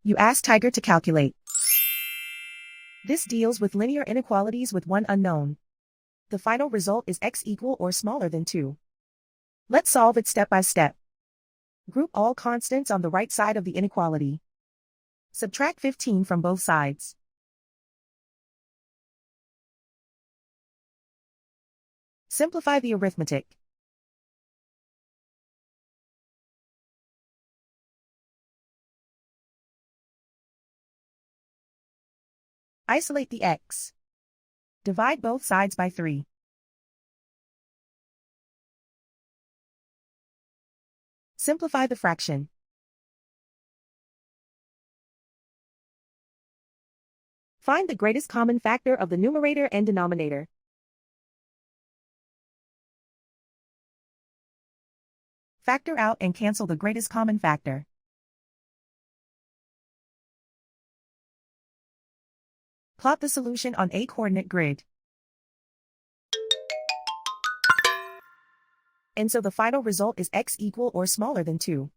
You ask Tiger to calculate. This deals with linear inequalities with one unknown. The final result is x equal or smaller than 2. Let's solve it step by step. Group all constants on the right side of the inequality. Subtract 15 from both sides. Simplify the arithmetic. Isolate the x. Divide both sides by 3. Simplify the fraction. Find the greatest common factor of the numerator and denominator. Factor out and cancel the greatest common factor. Plot the solution on a coordinate grid. And so the final result is x equal or smaller than 2.